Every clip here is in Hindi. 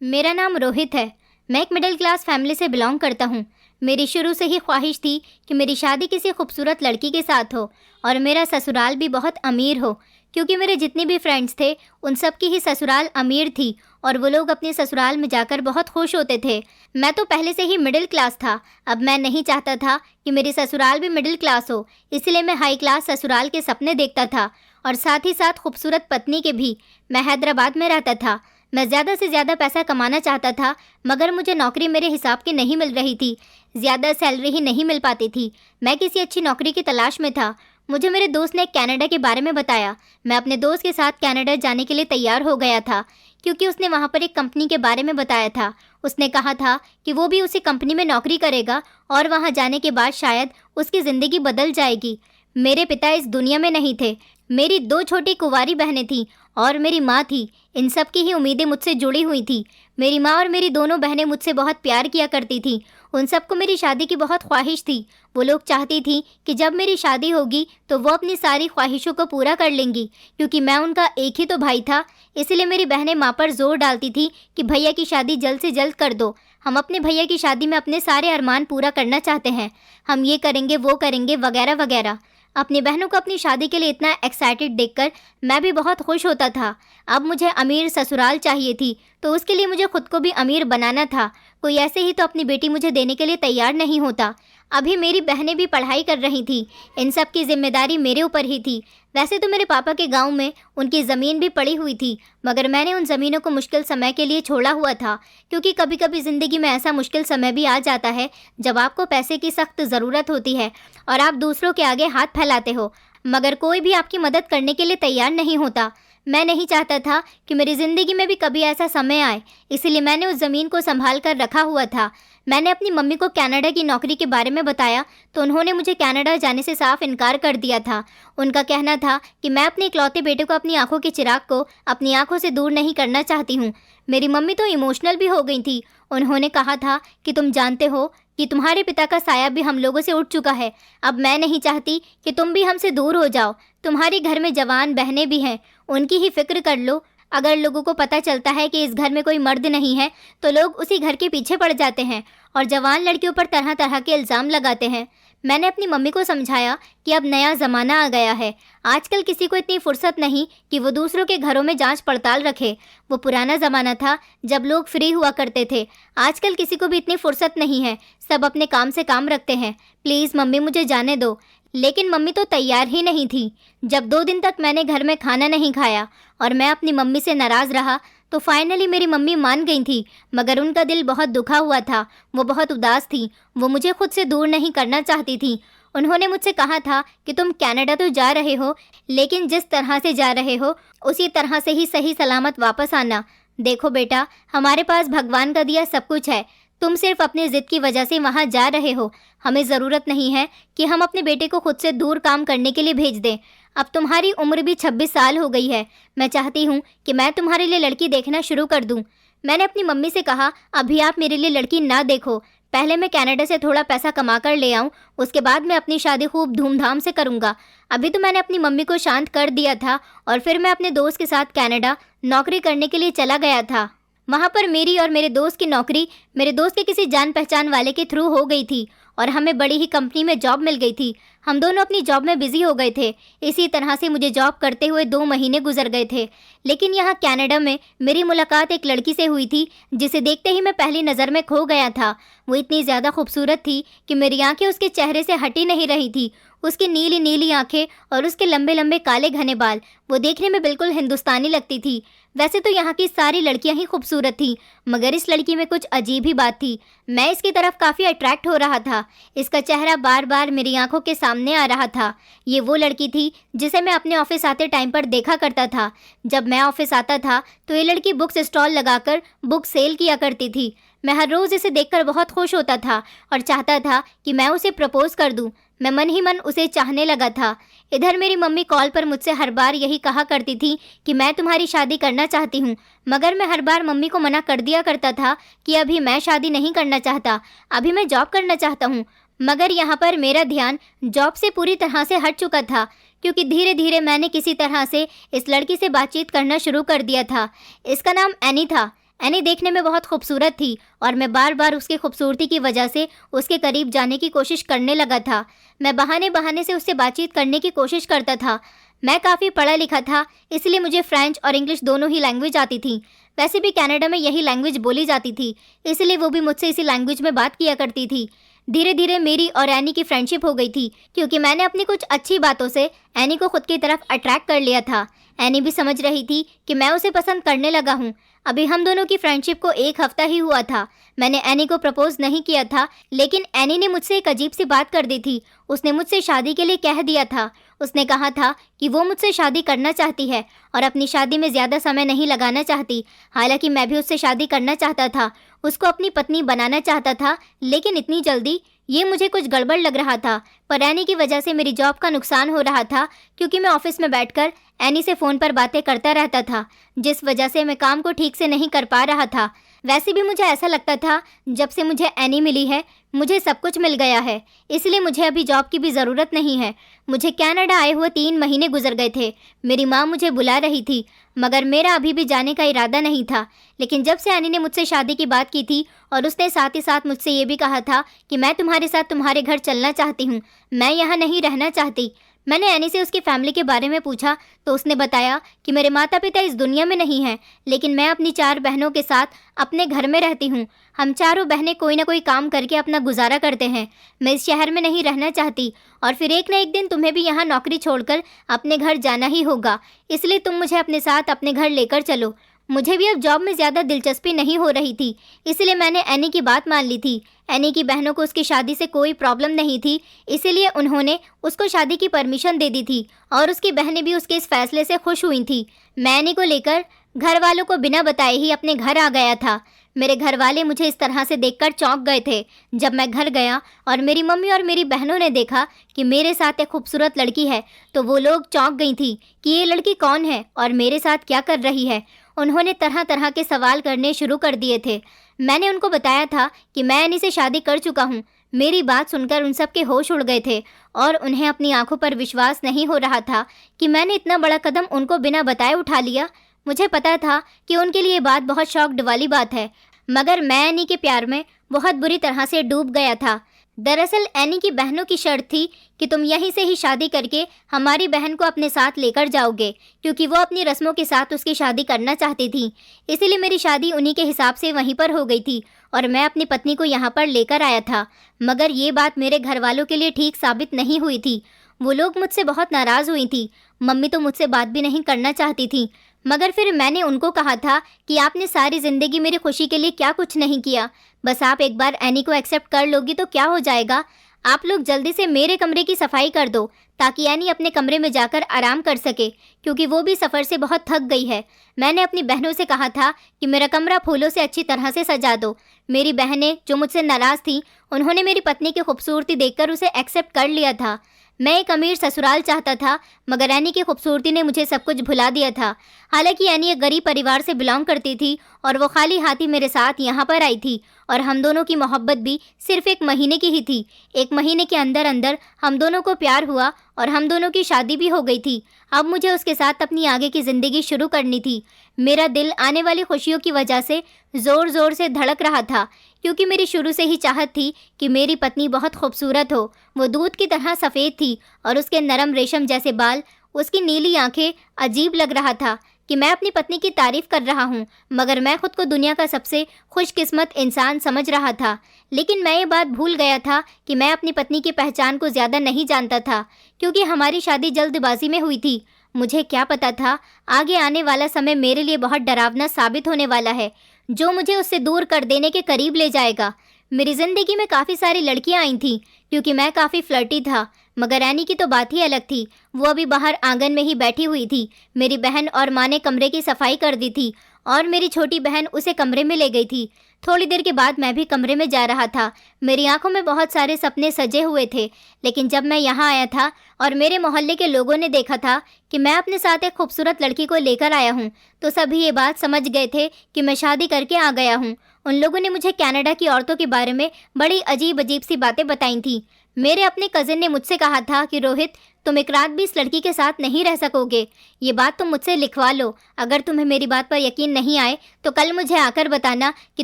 मेरा नाम रोहित है। मैं एक मिडिल क्लास फैमिली से बिलोंग करता हूँ। मेरी शुरू से ही ख्वाहिश थी कि मेरी शादी किसी खूबसूरत लड़की के साथ हो और मेरा ससुराल भी बहुत अमीर हो, क्योंकि मेरे जितने भी फ्रेंड्स थे उन सब की ही ससुराल अमीर थी और वो लोग अपने ससुराल में जाकर बहुत खुश होते थे। मैं तो पहले से ही मिडिल क्लास था। अब मैं नहीं चाहता था कि मेरी ससुराल भी मिडिल क्लास हो, इसलिए मैं हाई क्लास ससुराल के सपने देखता था और साथ ही साथ खूबसूरत पत्नी के भी। मैं हैदराबाद में रहता था। मैं ज़्यादा से ज़्यादा पैसा कमाना चाहता था, मगर मुझे नौकरी मेरे हिसाब की नहीं मिल रही थी। ज़्यादा सैलरी ही नहीं मिल पाती थी। मैं किसी अच्छी नौकरी की तलाश में था। मुझे मेरे दोस्त ने कनाडा के बारे में बताया। मैं अपने दोस्त के साथ कनाडा जाने के लिए तैयार हो गया था, क्योंकि उसने वहाँ पर एक कंपनी के बारे में बताया था। उसने कहा था कि वो भी उसी कंपनी में नौकरी करेगा और वहाँ जाने के बाद शायद उसकी ज़िंदगी बदल जाएगी। मेरे पिता इस दुनिया में नहीं थे। मेरी दो छोटी कुंवारी बहनें थीं और मेरी माँ थी। इन सब की ही उम्मीदें मुझसे जुड़ी हुई थी। मेरी माँ और मेरी दोनों बहनें मुझसे बहुत प्यार किया करती थीं। उन सबको मेरी शादी की बहुत ख्वाहिश थी। वो लोग चाहती थी कि जब मेरी शादी होगी तो वो अपनी सारी ख्वाहिशों को पूरा कर लेंगी, क्योंकि मैं उनका एक ही तो भाई था। इसलिए मेरी बहनें माँ पर जोर डालती थी कि भैया की शादी जल्द से जल्द कर दो। हम अपने भैया की शादी में अपने सारे अरमान पूरा करना चाहते हैं। हम ये करेंगे, वो करेंगे, वगैरह वगैरह। अपनी बहनों को अपनी शादी के लिए इतना एक्साइटेड देखकर मैं भी बहुत खुश होता था। अब मुझे अमीर ससुराल चाहिए थी, तो उसके लिए मुझे खुद को भी अमीर बनाना था। कोई ऐसे ही तो अपनी बेटी मुझे देने के लिए तैयार नहीं होता। अभी मेरी बहनें भी पढ़ाई कर रही थी। इन सब की जिम्मेदारी मेरे ऊपर ही थी। वैसे तो मेरे पापा के गांव में उनकी ज़मीन भी पड़ी हुई थी, मगर मैंने उन ज़मीनों को मुश्किल समय के लिए छोड़ा हुआ था, क्योंकि कभी कभी ज़िंदगी में ऐसा मुश्किल समय भी आ जाता है जब आपको पैसे की सख्त ज़रूरत होती है और आप दूसरों के आगे हाथ फैलाते हो, मगर कोई भी आपकी मदद करने के लिए तैयार नहीं होता। मैं नहीं चाहता था कि मेरी ज़िंदगी में भी कभी ऐसा समय आए, इसलिए मैंने उस ज़मीन को संभाल कर रखा हुआ था। मैंने अपनी मम्मी को कनाडा की नौकरी के बारे में बताया तो उन्होंने मुझे कनाडा जाने से साफ इनकार कर दिया था। उनका कहना था कि मैं अपने इकलौते बेटे को, अपनी आंखों के चिराग को अपनी आंखों से दूर नहीं करना चाहती हूँ। मेरी मम्मी तो इमोशनल भी हो गई थी। उन्होंने कहा था कि तुम जानते हो कि तुम्हारे पिता का साया भी हम लोगों से उठ चुका है। अब मैं नहीं चाहती कि तुम भी हमसे दूर हो जाओ। तुम्हारे घर में जवान बहनें भी हैं, उनकी ही फिक्र कर लो। अगर लोगों को पता चलता है कि इस घर में कोई मर्द नहीं है तो लोग उसी घर के पीछे पड़ जाते हैं और जवान लड़कियों पर तरह तरह के इल्ज़ाम लगाते हैं। मैंने अपनी मम्मी को समझाया कि अब नया ज़माना आ गया है। आजकल किसी को इतनी फुर्सत नहीं कि वो दूसरों के घरों में जांच पड़ताल रखे। वो पुराना ज़माना था जब लोग फ्री हुआ करते थे। आजकल किसी को भी इतनी फुर्सत नहीं है, सब अपने काम से काम रखते हैं। प्लीज़ मम्मी, मुझे जाने दो। लेकिन मम्मी तो तैयार ही नहीं थी। जब 2 दिन तक मैंने घर में खाना नहीं खाया और मैं अपनी मम्मी से नाराज़ रहा तो फाइनली मेरी मम्मी मान गई थी, मगर उनका दिल बहुत दुखा हुआ था। वो बहुत उदास थी। वो मुझे खुद से दूर नहीं करना चाहती थी। उन्होंने मुझसे कहा था कि तुम कनाडा तो जा रहे हो, लेकिन जिस तरह से जा रहे हो उसी तरह से ही सही सलामत वापस आना। देखो बेटा, हमारे पास भगवान का दिया सब कुछ है। तुम सिर्फ अपनी ज़िद की वजह से वहाँ जा रहे हो। हमें ज़रूरत नहीं है कि हम अपने बेटे को खुद से दूर काम करने के लिए भेज दें। अब तुम्हारी उम्र भी 26 साल हो गई है। मैं चाहती हूँ कि मैं तुम्हारे लिए लड़की देखना शुरू कर दूँ। मैंने अपनी मम्मी से कहा, अभी आप मेरे लिए लड़की ना देखो, पहले मैं कनाडा से थोड़ा पैसा कमा कर ले आऊँ, उसके बाद मैं अपनी शादी खूब धूमधाम से करूँगा। अभी तो मैंने अपनी मम्मी को शांत कर दिया था और फिर मैं अपने दोस्त के साथ कनाडा नौकरी करने के लिए चला गया था। वहाँ पर मेरी और मेरे दोस्त की नौकरी मेरे दोस्त के किसी जान पहचान वाले के थ्रू हो गई थी और हमें बड़ी ही कंपनी में जॉब मिल गई थी। हम दोनों अपनी जॉब में बिजी हो गए थे। इसी तरह से मुझे जॉब करते हुए 2 महीने गुजर गए थे। लेकिन यहाँ कनाडा में मेरी मुलाकात एक लड़की से हुई थी जिसे देखते ही मैं पहली नज़र में खो गया था। वो इतनी ज़्यादा खूबसूरत थी कि मेरी आंखें उसके चेहरे से हटी नहीं रही थी। उसकी नीली नीली आंखें और उसके लंबे लंबे काले घने बाल, वो देखने में बिल्कुल हिंदुस्तानी लगती थी। वैसे तो यहाँ की सारी लड़कियाँ ही खूबसूरत थीं, मगर इस लड़की में कुछ अजीब ही बात थी। मैं इसकी तरफ काफ़ी अट्रैक्ट हो रहा था। इसका चेहरा बार बार मेरी आंखों के सामने आ रहा था। ये वो लड़की थी जिसे मैं अपने ऑफिस आते टाइम पर देखा करता था। जब मैं ऑफिस आता था तो ये लड़की बुक्स स्टॉल लगाकर बुक सेल किया करती थी। मैं हर रोज़ इसे देखकर बहुत खुश होता था और चाहता था कि मैं उसे प्रपोज कर दूं। मैं मन ही मन उसे चाहने लगा था। इधर मेरी मम्मी कॉल पर मुझसे हर बार यही कहा करती थी कि मैं तुम्हारी शादी करना चाहती हूँ, मगर मैं हर बार मम्मी को मना कर दिया करता था कि अभी मैं शादी नहीं करना चाहता, अभी मैं जॉब करना चाहता हूँ। मगर यहाँ पर मेरा ध्यान जॉब से पूरी तरह से हट चुका था, क्योंकि धीरे धीरे मैंने किसी तरह से इस लड़की से बातचीत करना शुरू कर दिया था। इसका नाम एनी था। एनी देखने में बहुत खूबसूरत थी और मैं बार बार उसकी खूबसूरती की वजह से उसके करीब जाने की कोशिश करने लगा था। मैं बहाने बहाने से उससे बातचीत करने की कोशिश करता था। मैं काफ़ी पढ़ा लिखा था, इसलिए मुझे फ्रेंच और इंग्लिश दोनों ही लैंग्वेज आती थी। वैसे भी कनाडा में यही लैंग्वेज बोली जाती थी, इसलिए वो भी मुझसे इसी लैंग्वेज में बात किया करती थी। धीरे धीरे मेरी और एनी की फ्रेंडशिप हो गई थी, क्योंकि मैंने अपनी कुछ अच्छी बातों से एनी को खुद की तरफ अट्रैक्ट कर लिया था। एनी भी समझ रही थी कि मैं उसे पसंद करने लगा हूँ। अभी हम दोनों की फ्रेंडशिप को 1 हफ्ता ही हुआ था। मैंने एनी को प्रपोज नहीं किया था, लेकिन एनी ने मुझसे एक अजीब सी बात कर दी थी। उसने मुझसे शादी के लिए कह दिया था। उसने कहा था कि वो मुझसे शादी करना चाहती है और अपनी शादी में ज़्यादा समय नहीं लगाना चाहती। हालांकि मैं भी उससे शादी करना चाहता था, उसको अपनी पत्नी बनाना चाहता था, लेकिन इतनी जल्दी ये मुझे कुछ गड़बड़ लग रहा था। पर एनी की वजह से मेरी जॉब का नुकसान हो रहा था, क्योंकि मैं ऑफिस में बैठकर एनी से फ़ोन पर बातें करता रहता था, जिस वजह से मैं काम को ठीक से नहीं कर पा रहा था। वैसे भी मुझे ऐसा लगता था जब से मुझे एनी मिली है मुझे सब कुछ मिल गया है, इसलिए मुझे अभी जॉब की भी ज़रूरत नहीं है। मुझे कनाडा आए हुए 3 महीने गुजर गए थे। मेरी माँ मुझे बुला रही थी, मगर मेरा अभी भी जाने का इरादा नहीं था। लेकिन जब से एनी ने मुझसे शादी की बात की थी और उसने साथ ही साथ मुझसे ये भी कहा था कि मैं तुम्हारे साथ तुम्हारे घर चलना चाहती हूँ, मैं यहाँ नहीं रहना चाहती। मैंने एनी से उसकी फैमिली के बारे में पूछा तो उसने बताया कि मेरे माता पिता इस दुनिया में नहीं हैं, लेकिन मैं अपनी 4 बहनों के साथ अपने घर में रहती हूँ। हम चारों बहनें कोई ना कोई काम करके अपना गुजारा करते हैं। मैं इस शहर में नहीं रहना चाहती और फिर एक ना एक दिन तुम्हें भी यहाँ नौकरी छोड़कर अपने घर जाना ही होगा, इसलिए तुम मुझे अपने साथ अपने घर लेकर चलो। मुझे भी अब जॉब में ज़्यादा दिलचस्पी नहीं हो रही थी, इसलिए मैंने एनी की बात मान ली थी। एनी की बहनों को उसकी शादी से कोई प्रॉब्लम नहीं थी, इसीलिए उन्होंने उसको शादी की परमिशन दे दी थी और उसकी बहनें भी उसके इस फैसले से खुश हुई थी। मैं एनी को लेकर घर वालों को बिना बताए ही अपने घर आ गया था। मेरे घर वाले मुझे इस तरह से देखकर चौंक गए थे। जब मैं घर गया और मेरी मम्मी और मेरी बहनों ने देखा कि मेरे साथ एक खूबसूरत लड़की है, तो वो लोग चौंक गई थी कि ये लड़की कौन है और मेरे साथ क्या कर रही है। उन्होंने तरह तरह के सवाल करने शुरू कर दिए थे। मैंने उनको बताया था कि मैं एनी से शादी कर चुका हूँ। मेरी बात सुनकर उन सब के होश उड़ गए थे और उन्हें अपनी आंखों पर विश्वास नहीं हो रहा था कि मैंने इतना बड़ा कदम उनको बिना बताए उठा लिया। मुझे पता था कि उनके लिए बात बहुत शॉक्ड वाली बात है, मगर मैं एनी के प्यार में बहुत बुरी तरह से डूब गया था। दरअसल एनी की बहनों की शर्त थी कि तुम यहीं से ही शादी करके हमारी बहन को अपने साथ लेकर जाओगे, क्योंकि वो अपनी रस्मों के साथ उसकी शादी करना चाहती थी। इसीलिए मेरी शादी उन्हीं के हिसाब से वहीं पर हो गई थी और मैं अपनी पत्नी को यहाँ पर लेकर आया था। मगर ये बात मेरे घर वालों के लिए ठीक साबित नहीं हुई थी। वो लोग मुझसे बहुत नाराज़ हुई थी। मम्मी तो मुझसे बात भी नहीं करना चाहती थी, मगर फिर मैंने उनको कहा था कि आपने सारी ज़िंदगी मेरी खुशी के लिए क्या कुछ नहीं किया। बस आप एक बार एनी को एक्सेप्ट कर लोगी तो क्या हो जाएगा। आप लोग जल्दी से मेरे कमरे की सफाई कर दो ताकि एनी अपने कमरे में जाकर आराम कर सके, क्योंकि वो भी सफ़र से बहुत थक गई है। मैंने अपनी बहनों से कहा था कि मेरा कमरा फूलों से अच्छी तरह से सजा दो। मेरी बहनें जो मुझसे नाराज़ थीं, उन्होंने मेरी पत्नी की खूबसूरती देखकर उसे एक्सेप्ट कर लिया था। मैं एक अमीर ससुराल चाहता था, मगर एनी की खूबसूरती ने मुझे सब कुछ भुला दिया था। हालांकि एनी एक गरीब परिवार से बिलोंग करती थी और वो खाली हाथी मेरे साथ यहाँ पर आई थी और हम दोनों की मोहब्बत भी सिर्फ 1 महीने की ही थी। 1 महीने के अंदर अंदर हम दोनों को प्यार हुआ और हम दोनों की शादी भी हो गई थी। अब मुझे उसके साथ अपनी आगे की ज़िंदगी शुरू करनी थी। मेरा दिल आने वाली खुशियों की वजह से ज़ोर ज़ोर से धड़क रहा था, क्योंकि मेरी शुरू से ही चाहत थी कि मेरी पत्नी बहुत खूबसूरत हो। वो दूध की तरह सफ़ेद थी और उसके नरम रेशम जैसे बाल, उसकी नीली आंखें, अजीब लग रहा था कि मैं अपनी पत्नी की तारीफ़ कर रहा हूँ, मगर मैं खुद को दुनिया का सबसे खुशकिस्मत इंसान समझ रहा था। लेकिन मैं ये बात भूल गया था कि मैं अपनी पत्नी की पहचान को ज़्यादा नहीं जानता था, क्योंकि हमारी शादी जल्दबाजी में हुई थी। मुझे क्या पता था आगे आने वाला समय मेरे लिए बहुत डरावना साबित होने वाला है, जो मुझे उससे दूर कर देने के करीब ले जाएगा। मेरी ज़िंदगी में काफ़ी सारी लड़कियां आई थीं, क्योंकि मैं काफ़ी फ्लर्टी था, मगर एनी की तो बात ही अलग थी। वो अभी बाहर आंगन में ही बैठी हुई थी। मेरी बहन और माँ ने कमरे की सफाई कर दी थी और मेरी छोटी बहन उसे कमरे में ले गई थी। थोड़ी देर के बाद मैं भी कमरे में जा रहा था। मेरी आंखों में बहुत सारे सपने सजे हुए थे, लेकिन जब मैं यहाँ आया था और मेरे मोहल्ले के लोगों ने देखा था कि मैं अपने साथ एक खूबसूरत लड़की को लेकर आया हूँ, तो सभी ये बात समझ गए थे कि मैं शादी करके आ गया हूँ। उन लोगों ने मुझे कनाडा की औरतों के बारे में बड़ी अजीब अजीब सी बातें बताई थी। मेरे अपने कज़न ने मुझसे कहा था कि रोहित, तुम एक रात भी इस लड़की के साथ नहीं रह सकोगे। ये बात तुम मुझसे लिखवा लो। अगर तुम्हें मेरी बात पर यकीन नहीं आए तो कल मुझे आकर बताना कि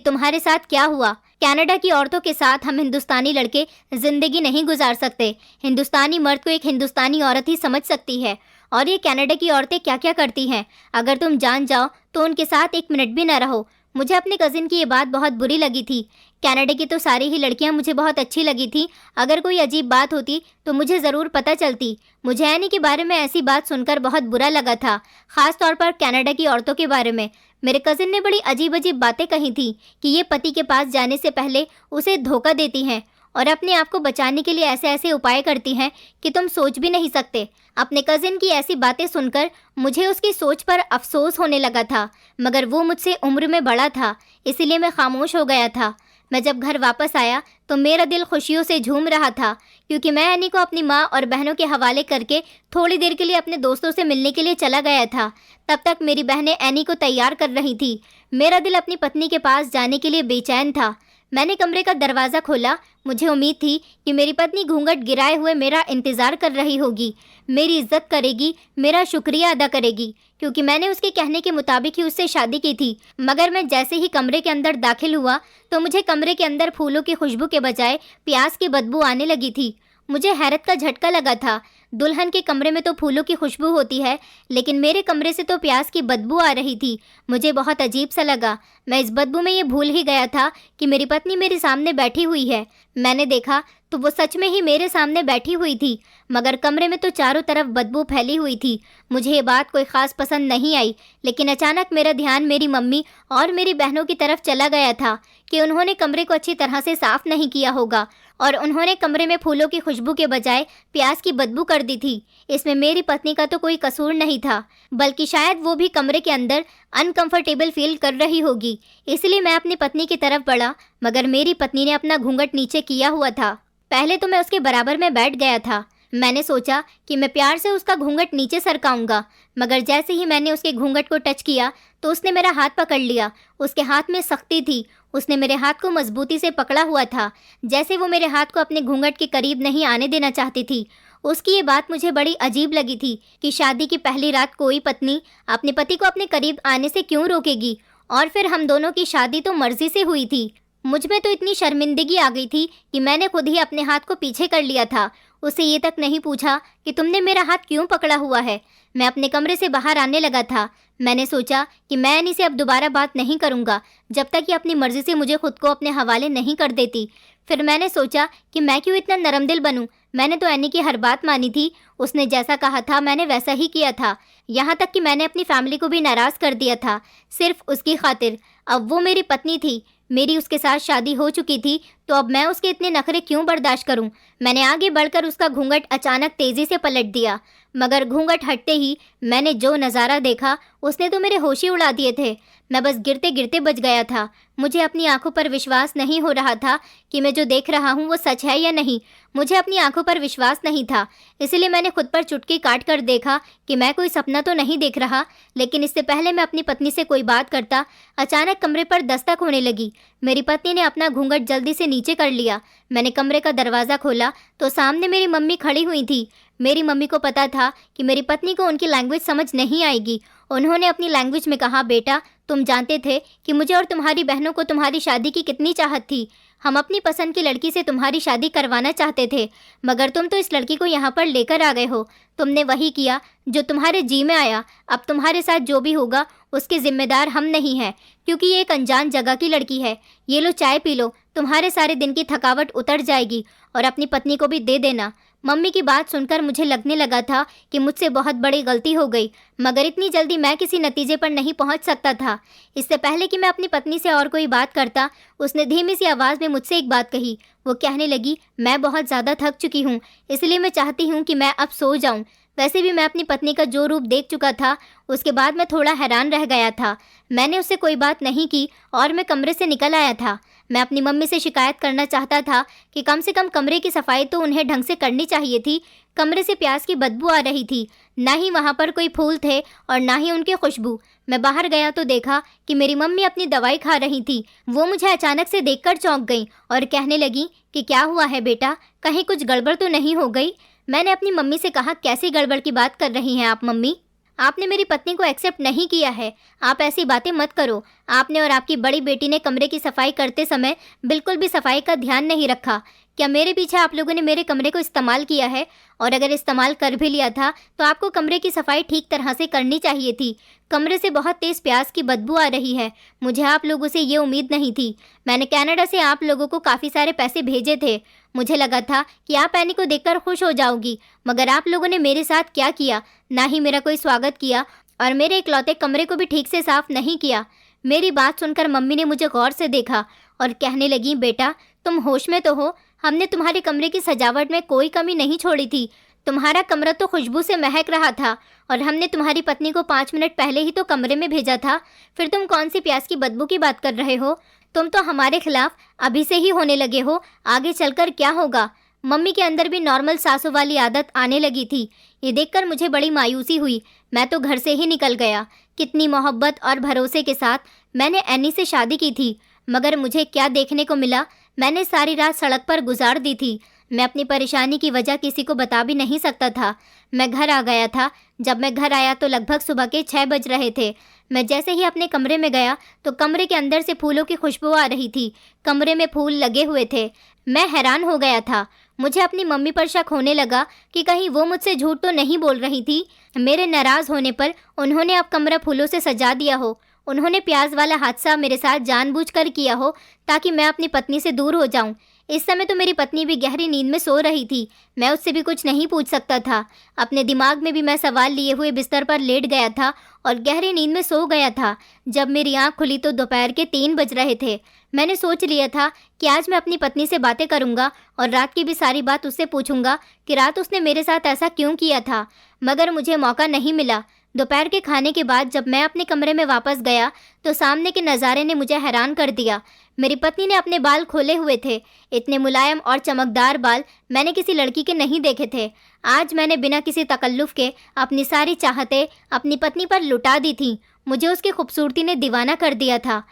तुम्हारे साथ क्या हुआ। कनाडा की औरतों के साथ हम हिंदुस्तानी लड़के जिंदगी नहीं गुजार सकते। हिंदुस्तानी मर्द को एक हिंदुस्तानी औरत ही समझ सकती है। और ये कनाडा की औरतें क्या क्या करती हैं, अगर तुम जान जाओ तो उनके साथ एक मिनट भी न रहो। मुझे अपने कज़िन की ये बात बहुत बुरी लगी थी। कनाडा की तो सारी ही लड़कियां मुझे बहुत अच्छी लगी थी। अगर कोई अजीब बात होती तो मुझे ज़रूर पता चलती। मुझे एनी के बारे में ऐसी बात सुनकर बहुत बुरा लगा था, ख़ास तौर पर कनाडा की औरतों के बारे में। मेरे कज़िन ने बड़ी अजीब अजीब बातें कही थी कि ये पति के पास जाने से पहले उसे धोखा देती हैं और अपने आप को बचाने के लिए ऐसे ऐसे उपाय करती हैं कि तुम सोच भी नहीं सकते। अपने कज़िन की ऐसी बातें सुनकर मुझे उसकी सोच पर अफसोस होने लगा था, मगर वो मुझसे उम्र में बड़ा था, इसीलिए मैं खामोश हो गया था। मैं जब घर वापस आया तो मेरा दिल खुशियों से झूम रहा था, क्योंकि मैं एनी को अपनी माँ और बहनों के हवाले करके थोड़ी देर के लिए अपने दोस्तों से मिलने के लिए चला गया था। तब तक मेरी बहनें एनी को तैयार कर रही थी। मेरा दिल अपनी पत्नी के पास जाने के लिए बेचैन था। मैंने कमरे का दरवाज़ा खोला। मुझे उम्मीद थी कि मेरी पत्नी घूंघट गिराए हुए मेरा इंतज़ार कर रही होगी, मेरी इज्जत करेगी, मेरा शुक्रिया अदा करेगी, क्योंकि मैंने उसके कहने के मुताबिक ही उससे शादी की थी। मगर मैं जैसे ही कमरे के अंदर दाखिल हुआ तो मुझे कमरे के अंदर फूलों की खुशबू के बजाय प्याज की बदबू आने लगी थी। मुझे हैरत का झटका लगा था। दुल्हन के कमरे में तो फूलों की खुशबू होती है, लेकिन मेरे कमरे से तो प्याज की बदबू आ रही थी। मुझे बहुत अजीब सा लगा। मैं इस बदबू में ये भूल ही गया था कि मेरी पत्नी मेरे सामने बैठी हुई है। मैंने देखा तो वो सच में ही मेरे सामने बैठी हुई थी, मगर कमरे में तो चारों तरफ बदबू फैली हुई थी। मुझे ये बात कोई ख़ास पसंद नहीं आई, लेकिन अचानक मेरा ध्यान मेरी मम्मी और मेरी बहनों की तरफ चला गया था कि उन्होंने कमरे को अच्छी तरह से साफ़ नहीं किया होगा और उन्होंने कमरे में फूलों की खुशबू के बजाय प्याज की बदबू कर दी थी। इसमें मेरी पत्नी का तो कोई कसूर नहीं था, बल्कि शायद वो भी कमरे के अंदर अनकंफर्टेबल फील कर रही होगी। इसलिए मैं अपनी पत्नी की तरफ बढ़ा, मगर मेरी पत्नी ने अपना घूंघट नीचे किया हुआ था। पहले तो मैं उसके बराबर में बैठ गया था। मैंने सोचा कि मैं प्यार से उसका घूंघट नीचे सरकाऊंगा, मगर जैसे ही मैंने उसके घूंघट को टच किया तो उसने मेरा हाथ पकड़ लिया। उसके हाथ में सख्ती थी। उसने मेरे हाथ को मजबूती से पकड़ा हुआ था, जैसे वो मेरे हाथ को अपने घूंघट के करीब नहीं आने देना चाहती थी। उसकी ये बात मुझे बड़ी अजीब लगी थी कि शादी की पहली रात कोई पत्नी अपने पति को अपने करीब आने से क्यों रोकेगी, और फिर हम दोनों की शादी तो मर्जी से हुई थी। मुझ में तो इतनी शर्मिंदगी आ गई थी कि मैंने खुद ही अपने हाथ को पीछे कर लिया था। उससे ये तक नहीं पूछा कि तुमने मेरा हाथ क्यों पकड़ा हुआ है। मैं अपने कमरे से बाहर आने लगा था। मैंने सोचा कि मैं एनी से अब दोबारा बात नहीं करूंगा जब तक कि अपनी मर्जी से मुझे खुद को अपने हवाले नहीं कर देती। फिर मैंने सोचा कि मैं क्यों इतना नरम दिल बनूं। मैंने तो एनी की हर बात मानी थी। उसने जैसा कहा था मैंने वैसा ही किया था, यहाँ तक कि मैंने अपनी फैमिली को भी नाराज़ कर दिया था, सिर्फ उसकी खातिर। अब वो मेरी पत्नी थी, मेरी उसके साथ शादी हो चुकी थी, तो अब मैं उसके इतने नखरे क्यों बर्दाश्त करूं। मैंने आगे बढ़कर उसका घूंघट अचानक तेज़ी से पलट दिया, मगर घूंघट हटते ही मैंने जो नज़ारा देखा उसने तो मेरे होश ही उड़ा दिए थे। मैं बस गिरते गिरते बच गया था। मुझे अपनी आंखों पर विश्वास नहीं हो रहा था कि मैं जो देख रहा हूँ वो सच है या नहीं। मुझे अपनी आंखों पर विश्वास नहीं था, इसलिए मैंने खुद पर चुटकी काट कर देखा कि मैं कोई सपना तो नहीं देख रहा। लेकिन इससे पहले मैं अपनी पत्नी से कोई बात करता, अचानक कमरे पर दस्तक होने लगी। मेरी पत्नी ने अपना घूंघट जल्दी से नीचे कर लिया। मैंने कमरे का दरवाज़ा खोला तो सामने मेरी मम्मी खड़ी हुई थी। मेरी मम्मी को पता था कि मेरी पत्नी को उनकी लैंग्वेज समझ नहीं आएगी। उन्होंने अपनी लैंग्वेज में कहा, बेटा तुम जानते थे कि मुझे और तुम्हारी बहनों को तुम्हारी शादी की कितनी चाहत थी। हम अपनी पसंद की लड़की से तुम्हारी शादी करवाना चाहते थे, मगर तुम तो इस लड़की को यहाँ पर लेकर आ गए हो। तुमने वही किया जो तुम्हारे जी में आया। अब तुम्हारे साथ जो भी होगा उसके जिम्मेदार हम नहीं हैं, क्योंकि ये एक अनजान जगह की लड़की है। ये लो चाय पी लो, तुम्हारे सारे दिन की थकावट उतर जाएगी, और अपनी पत्नी को भी दे देना। मम्मी की बात सुनकर मुझे लगने लगा था कि मुझसे बहुत बड़ी गलती हो गई, मगर इतनी जल्दी मैं किसी नतीजे पर नहीं पहुंच सकता था। इससे पहले कि मैं अपनी पत्नी से और कोई बात करता, उसने धीमी सी आवाज़ में मुझसे एक बात कही। वो कहने लगी, मैं बहुत ज़्यादा थक चुकी हूँ, इसलिए मैं चाहती हूँ कि मैं अब सो जाऊँ। वैसे भी मैं अपनी पत्नी का जो रूप देख चुका था, उसके बाद मैं थोड़ा हैरान रह गया था। मैंने उससे कोई बात नहीं की और मैं कमरे से निकल आया था। मैं अपनी मम्मी से शिकायत करना चाहता था कि कम से कम कमरे की सफाई तो उन्हें ढंग से करनी चाहिए थी। कमरे से प्याज की बदबू आ रही थी, ना ही वहाँ पर कोई फूल थे और ना ही उनकी खुशबू। मैं बाहर गया तो देखा कि मेरी मम्मी अपनी दवाई खा रही थी। वो मुझे अचानक से देखकर चौंक गई और कहने लगी कि क्या हुआ है बेटा, कहीं कुछ गड़बड़ तो नहीं हो गई। मैंने अपनी मम्मी से कहा, कैसी गड़बड़ की बात कर रही हैं आप मम्मी? आपने मेरी पत्नी को एक्सेप्ट नहीं किया है। आप ऐसी बातें मत करो। आपने और आपकी बड़ी बेटी ने कमरे की सफाई करते समय बिल्कुल भी सफाई का ध्यान नहीं रखा। क्या मेरे पीछे आप लोगों ने मेरे कमरे को इस्तेमाल किया है? और अगर इस्तेमाल कर भी लिया था तो आपको कमरे की सफाई ठीक तरह से करनी चाहिए थी। कमरे से बहुत तेज़ प्याज की बदबू आ रही है। मुझे आप लोगों से ये उम्मीद नहीं थी। मैंने कनाडा से आप लोगों को काफ़ी सारे पैसे भेजे थे। मुझे लगा था कि आप एनी को देखकर खुश हो जाओगी, मगर आप लोगों ने मेरे साथ क्या किया? ना ही मेरा कोई स्वागत किया और मेरे इकलौते कमरे को भी ठीक से साफ नहीं किया। मेरी बात सुनकर मम्मी ने मुझे गौर से देखा और कहने लगी, बेटा तुम होश में तो हो? हमने तुम्हारे कमरे की सजावट में कोई कमी नहीं छोड़ी थी। तुम्हारा कमरा तो खुशबू से महक रहा था और हमने तुम्हारी पत्नी को 5 मिनट पहले ही तो कमरे में भेजा था। फिर तुम कौन सी प्याज की बदबू की बात कर रहे हो? तुम तो हमारे खिलाफ अभी से ही होने लगे हो। आगे चलकर क्या होगा? मम्मी के अंदर भी नॉर्मल सासों वाली आदत आने लगी थी। ये देखकर मुझे बड़ी मायूसी हुई। मैं तो घर से ही निकल गया। कितनी मोहब्बत और भरोसे के साथ मैंने एनी से शादी की थी, मगर मुझे क्या देखने को मिला? मैंने सारी रात सड़क पर गुजार दी थी। मैं अपनी परेशानी की वजह किसी को बता भी नहीं सकता था। मैं घर आ गया था। जब मैं घर आया तो लगभग सुबह के 6 बज रहे थे। मैं जैसे ही अपने कमरे में गया तो कमरे के अंदर से फूलों की खुशबू आ रही थी। कमरे में फूल लगे हुए थे। मैं हैरान हो गया था। मुझे अपनी मम्मी पर शक होने लगा कि कहीं वो मुझसे झूठ तो नहीं बोल रही थी। मेरे नाराज़ होने पर उन्होंने अब कमरा फूलों से सजा दिया हो। उन्होंने प्याज वाला हादसा मेरे साथ जानबूझकर किया हो ताकि मैं अपनी पत्नी से दूर हो जाऊं। इस समय तो मेरी पत्नी भी गहरी नींद में सो रही थी। मैं उससे भी कुछ नहीं पूछ सकता था। अपने दिमाग में भी मैं सवाल लिए हुए बिस्तर पर लेट गया था और गहरी नींद में सो गया था। जब मेरी आँख खुली तो दोपहर के 3 बज रहे थे। मैंने सोच लिया था कि आज मैं अपनी पत्नी से बातें करूंगा और रात की भी सारी बात उससे पूछूंगा कि रात उसने मेरे साथ ऐसा क्यों किया था, मगर मुझे मौका नहीं मिला। दोपहर के खाने के बाद जब मैं अपने कमरे में वापस गया तो सामने के नज़ारे ने मुझे हैरान कर दिया। मेरी पत्नी ने अपने बाल खोले हुए थे। इतने मुलायम और चमकदार बाल मैंने किसी लड़की के नहीं देखे थे। आज मैंने बिना किसी तकल्लुफ़ के अपनी सारी चाहतें अपनी पत्नी पर लुटा दी थी। मुझे उसकी खूबसूरती ने दीवाना कर दिया था।